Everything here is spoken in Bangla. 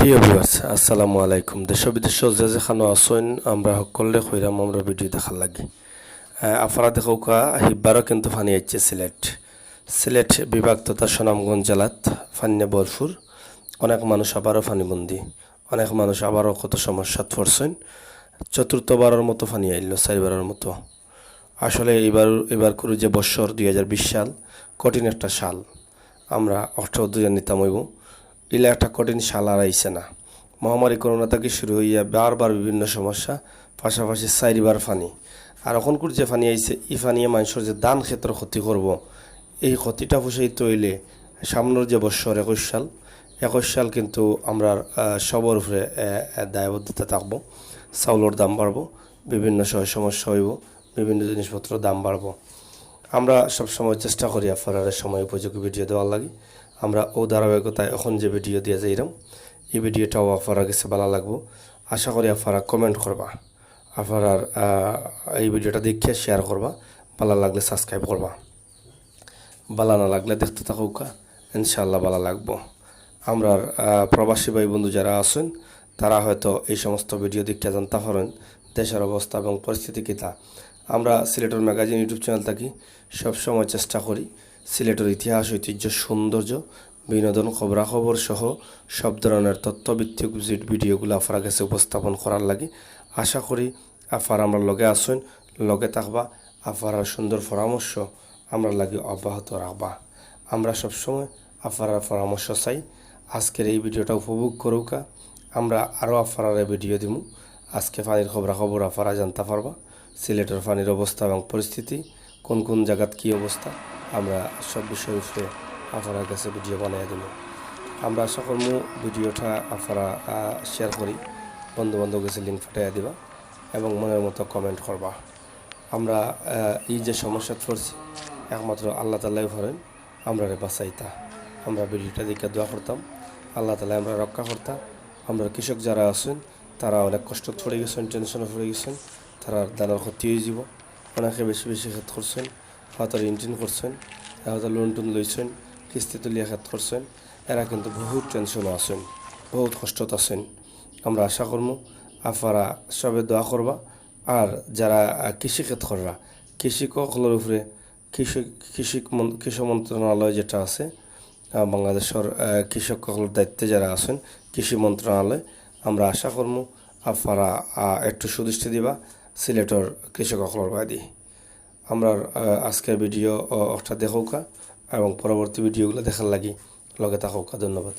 প্রিয় ভিউয়ার্স আসসালামু আলাইকুম। দেশ বিদেশ যে যেখানে আছেন আমরা সকলে কইরাম আমরা ভিডিও দেখার লাগি। আপনারা দেখুকা হিব্বারও কিন্তু পানি আইছে সিলেট বিভাগ তথা সুনামগঞ্জ জেলাত পানিয়ে ভরপুর। অনেক মানুষ আবারও পানিবন্দী, অনেক মানুষ আবারও কত সমস্যাত পড়ছেন। চতুর্থবারের মতো পানি আইল, চারবারের মতো। আসলে এবার করে যে বছর 2020 সাল কঠিন একটা সাল, আমরা অর্থ নিতাম হইব। ইলা একটা কঠিন সাল আর আইছে না। মহামারী করোনা থেকে শুরু হইয়া বারবার বিভিন্ন সমস্যা, পাশাপাশি চারিবার ফানি। আর এখনকার যে ফানি আইছে ই ফানিয়ে মানুষের যে দান ক্ষেত্র ক্ষতি করব, এই ক্ষতিটা পোষাইতে হইলে সামনের যে বছর 21 সাল কিন্তু আমরা সবার উপরে দায়বদ্ধতা থাকবো। চাউলের দাম বাড়বো, বিভিন্ন সমস্যা হইব, বিভিন্ন জিনিসপত্রের দাম বাড়বো। আমরা সবসময় চেষ্টা করি আপনার সময় উপযোগী ভিডিও দেওয়ার লাগে। আমরা ও ধারাবাহিকতায় এখন যে ভিডিও দিয়ে যাইলাম, এই ভিডিওটাও আপনারা কাছে ভালো লাগবো। আশা করি আপনারা কমেন্ট করবা, আপনারা এই ভিডিওটা দেখে শেয়ার করবা, ভালো লাগলে সাবস্ক্রাইব করবা, ভালো না লাগলে দেখতে থাকুকা, ইনশাআল্লাহ ভালো লাগবো। আমরা প্রবাসী ভাই বন্ধু যারা আছেন তারা হয়তো এই সমস্ত ভিডিও দেখতে জানতে পারেন দেশের অবস্থা এবং পরিস্থিতি কিতা। আমরা সিলেটের ম্যাগাজিন ইউটিউব চ্যানেল থাকি সবসময় চেষ্টা করি সিলেটের ইতিহাস, ঐতিহ্য, সৌন্দর্য, বিনোদন, খবরাখবর সহ সব ধরনের তথ্যভিত্তিক ভিডিওগুলো আপনার কাছে উপস্থাপন করার লাগে। আশা করি আপনারা আমরা লগে আসেন, লগে থাকবা, আপনার সুন্দর পরামর্শ আমরা লাগে অব্যাহত রাখবা। আমরা সবসময় আপনার পরামর্শ চাই। আজকের এই ভিডিওটা উপভোগ করুকা, আমরা আরও আপনার ভিডিও দিব। আজকে পানির খবরাখবর আপনারা জানতে পারবা, সিলেটের পানির অবস্থা এবং পরিস্থিতি, কোন কোন জায়গাত কী অবস্থা, আমরা সব বিষয় উপরে আপনার কাছে ভিডিও বানিয়ে দেব। আমরা আশা করবো ভিডিওটা আপনারা শেয়ার করি, বন্ধুবান্ধব কাছে লিঙ্ক ফাটাইয়া দিবা এবং মনের মতো কমেন্ট করবা। আমরা এই যে সমস্যা পড়ছি একমাত্র আল্লাহ তাআলাই করেন আমরা বাঁচাইতা। আমরা ভিডিওটা দেখে দোয়া করতাম আল্লাহ তাআলা আমরা রক্ষা করতাম। আমরা কৃষক যারা আছেন তারা অনেক কষ্ট পড়ে গেছেন, টেনশনে পড়ে গেছেন, তারা দানার ক্ষতি হয়ে যাব। অনেকে বেশি বেশি ক্ষেত করছেন, হয়তো ঋণ করছেন, হয়তো লোন টুন লইছেন, কিস্তি তুলিয়া ক্ষেত করছেন। এরা কিন্তু বহুত টেনশনে আছেন, বহুত কষ্টত আছেন। আমরা আশা করবো আপনারা সবে দোয়া করবা। আর যারা কৃষিক্ষেত কররা, কৃষিকসকলের উপরে কৃষি মন্ত্রণালয় যেটা আছে বাংলাদেশের কৃষকসকলের দায়িত্বে যারা আছেন কৃষি মন্ত্রণালয়, আমরা আশা করবো আপনারা একটু সুদৃষ্টি দিবা সিলেটের কৃষকসকলের বাদী। আমরা আজকের ভিডিও ওটা দেখোকা এবং পরবর্তী ভিডিওগুলো দেখার লাগি লগে থাকুকা। ধন্যবাদ।